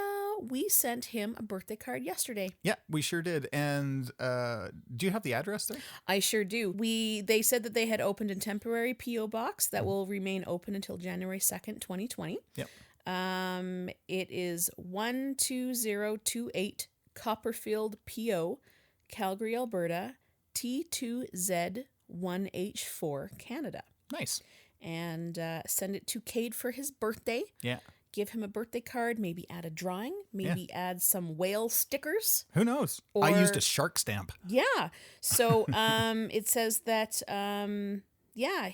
we sent him a birthday card yesterday. Yeah, we sure did. And do you have the address there? I sure do. They said that they had opened a temporary P.O. box that will remain open until January 2nd, 2020. Yep. It is 12028 Copperfield P.O., Calgary, Alberta, T2Z1H4, Canada. Nice. And send it to Cade for his birthday. Yeah. Give him a birthday card, maybe add a drawing, maybe add some whale stickers. Who knows? I used a shark stamp. Yeah. So it says that,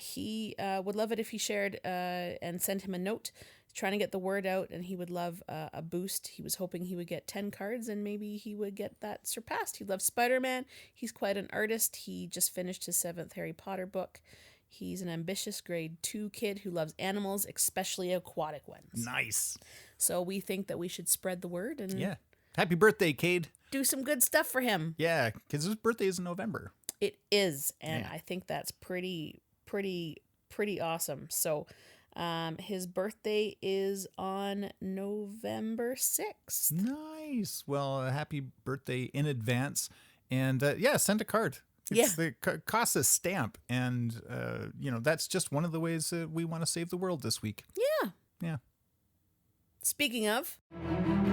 he would love it if he shared and sent him a note trying to get the word out, and he would love a boost. He was hoping he would get 10 cards, and maybe he would get that surpassed. He loves Spider-Man. He's quite an artist. He just finished his 7th Harry Potter book. He's an ambitious grade 2 kid who loves animals, especially aquatic ones. Nice. So we think that we should spread the word and happy birthday, Cade. Do some good stuff for him. Yeah, because his birthday is in November. It is, and I think that's pretty awesome. So his birthday is on November 6th. Nice. Well, happy birthday in advance. And send a card. It costs a stamp, and that's just one of the ways that we want to save the world this week. Yeah. Speaking of,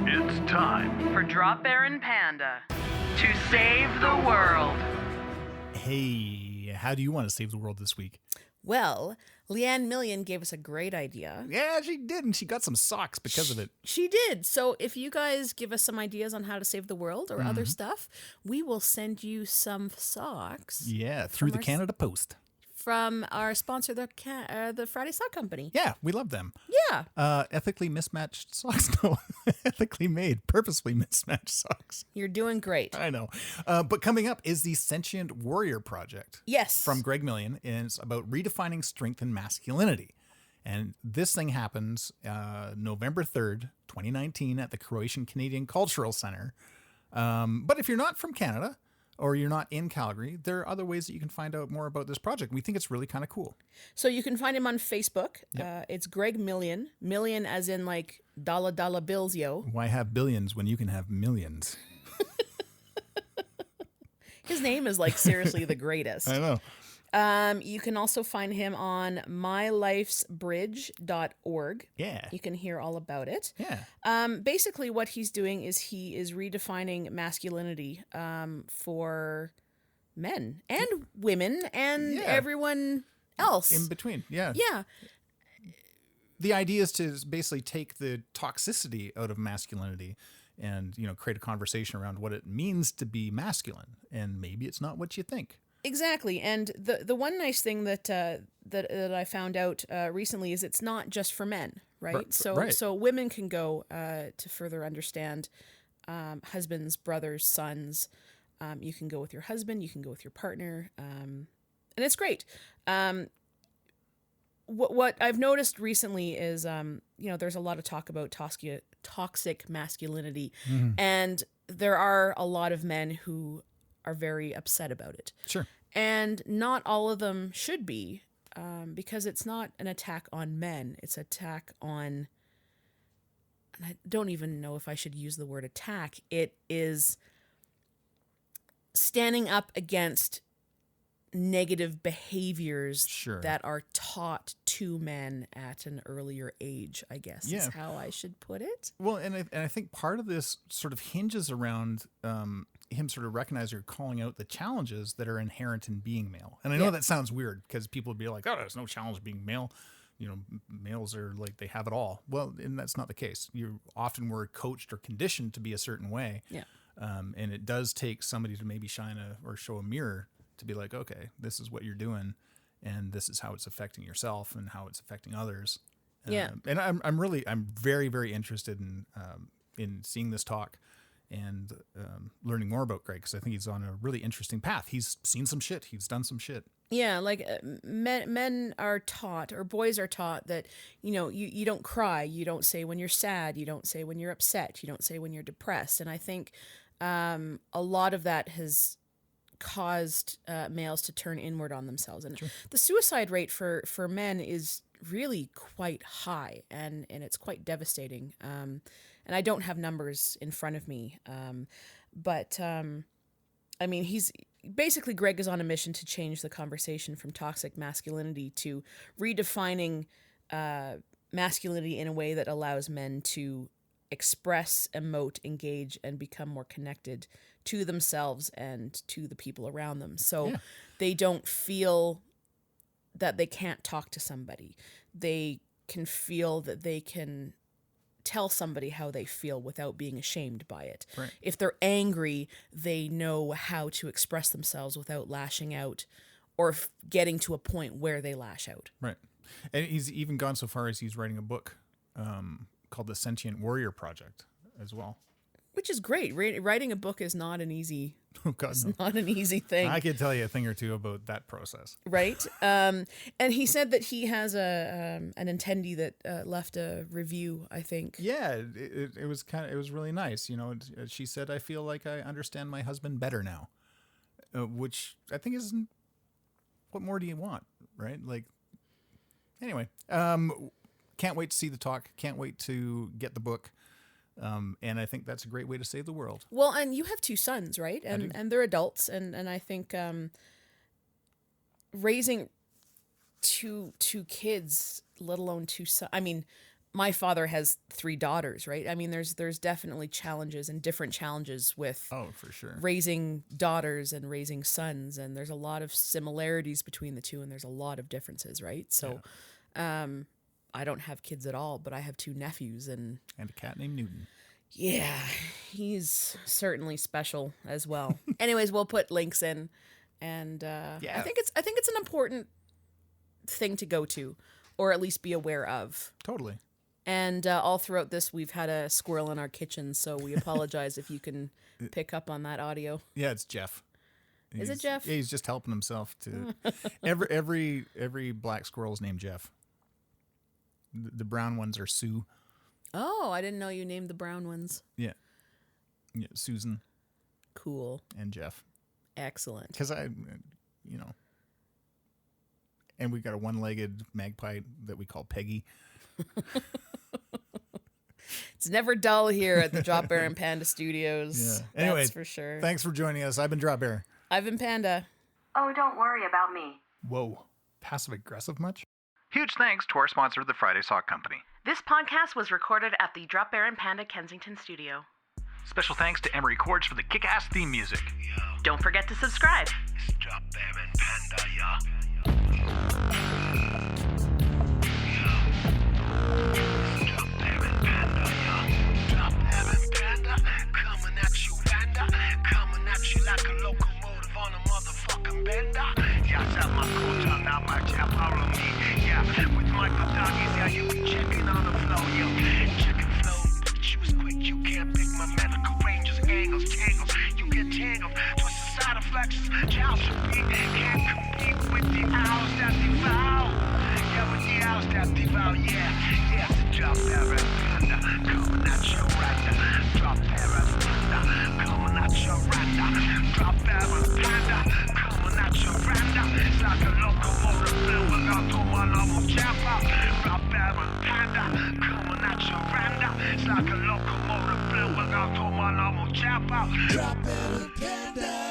it's time for Drop Bear and Panda to save the world. Hey, how do you want to save the world this week? Well, Leanne Million gave us a great idea. Yeah, she did, and she got some socks because of it. She did. So if you guys give us some ideas on how to save the world or other stuff, we will send you some socks. Yeah, through the Canada Post. From our sponsor, the Friday Sock Company. Yeah, we love them. Yeah. Ethically mismatched socks. No, ethically made, purposely mismatched socks. You're doing great. I know. But coming up is the Sentient Warrior Project. Yes. From Greg Million. And it's about redefining strength and masculinity. And this thing happens November 3rd, 2019 at the Croatian Canadian Cultural Center. But if you're not from Canada, or you're not in Calgary, there are other ways that you can find out more about this project. We think it's really kind of cool. So you can find him on Facebook. Yep. It's Greg Million. Million as in like dollar bills, yo. Why have billions when you can have millions? His name is like seriously the greatest. I know. You can also find him on mylifesbridge.org. Yeah. You can hear all about it. Yeah. Basically, what he's doing is he is redefining masculinity for men and women and everyone else. In between, yeah. Yeah. The idea is to basically take the toxicity out of masculinity and, create a conversation around what it means to be masculine. And maybe it's not what you think. Exactly. And the one nice thing that I found out recently is it's not just for men, right? So women can go to further understand husbands, brothers, sons. You can go with your husband, you can go with your partner. And it's great. What I've noticed recently is, there's a lot of talk about toxic masculinity, and there are a lot of men who are very upset about it. Sure. And not all of them should be, because it's not an attack on men. It's an attack on, and I don't even know if I should use the word attack. It is standing up against negative behaviors that are taught to men at an earlier age, I guess is how I should put it. Well, and I think part of this sort of hinges around him sort of recognizing or calling out the challenges that are inherent in being male. And I know that sounds weird because people would be like, oh, there's no challenge being male. Males are like, they have it all. Well, and that's not the case. You often were coached or conditioned to be a certain way. Yeah. And it does take somebody to maybe shine or show a mirror to be like, okay, this is what you're doing, and this is how it's affecting yourself and how it's affecting others. And I'm very, very interested in seeing this talk and learning more about Greg, because I think he's on a really interesting path. He's seen some shit. He's done some shit. Yeah, like men are taught, or boys are taught that, you don't cry, you don't say when you're sad, you don't say when you're upset, you don't say when you're depressed. And I think a lot of that has caused males to turn inward on themselves. And the suicide rate for men is really quite high, and it's quite devastating. And I don't have numbers in front of me. But he's basically, Greg is on a mission to change the conversation from toxic masculinity to redefining masculinity in a way that allows men to express, emote, engage, and become more connected to themselves and to the people around them. So they don't feel that they can't talk to somebody. They can feel that they can tell somebody how they feel without being ashamed by it. Right. If they're angry, they know how to express themselves without lashing out or getting to a point where they lash out. Right. And he's even gone so far as he's writing a book called The Sentient Warrior Project as well. Which is great. Writing a book is not an easy not an easy thing. I could tell you a thing or two about that process. Right. And he said that he has an attendee that left a review, I think. Yeah, it was really nice. She said, I feel like I understand my husband better now, which I think is, what more do you want? Right. Like, anyway, can't wait to see the talk. Can't wait to get the book. And I think that's a great way to save the world. Well, and you have two sons, right? And they're adults. And I think raising two kids, let alone two sons. I mean, my father has 3 daughters, right? I mean, there's definitely challenges and different challenges with for sure, raising daughters and raising sons. And there's a lot of similarities between the two, and there's a lot of differences, right? So I don't have kids at all, but I have 2 nephews and a cat named Newton. Yeah, he's certainly special as well. Anyways, we'll put links in, and I think it's an important thing to go to, or at least be aware of. Totally. And all throughout this, we've had a squirrel in our kitchen, so we apologize if you can pick up on that audio. Yeah, it's Jeff. Is it Jeff? Yeah, he's just helping himself to every black squirrel's named Jeff. The brown ones are Sue. Oh, I didn't know you named the brown ones. Yeah, Susan. Cool. And Jeff. Excellent. Because and we've got a one-legged magpie that we call Peggy. It's never dull here at the Drop Bear and Panda Studios. Yeah. Anyway, that's for sure. Thanks for joining us. I've been Drop Bear. I've been Panda. Oh, don't worry about me. Whoa. Passive aggressive much? Huge thanks to our sponsor, the Friday Sock Company. This podcast was recorded at the Drop Bear and Panda Kensington studio. Special thanks to Emery Cords for the kick-ass theme music. Don't forget to subscribe. It's Drop Bear and Panda, yeah. Drop Bear and Panda, yeah. Drop Bear and Panda, coming at you, Panda. Coming at you like a locomotive on a motherfucking bender. Yeah, tell my coach on now, my chap, follow me. Yeah, with Michael Doggies, yeah, you be checking on the flow, yo. Checking flow, shoes quick, you can't pick my medical ranges, angles, tangles. You get tangled, twisted side efflections, child should be. Can't compete with the owls that devour. Yeah, with the owls that devour, yeah. Yeah, Drop Bear and Panda, coming at you right now. Drop Bear and Panda, coming at you right now. Drop Bear and Panda, coming at you right now. It's like a locomotive blowing out to my normal chopper. Drop Bear and Panda, coming at you right now. It's like a locomotive blowing out to my normal chopper. Drop Bear and Panda.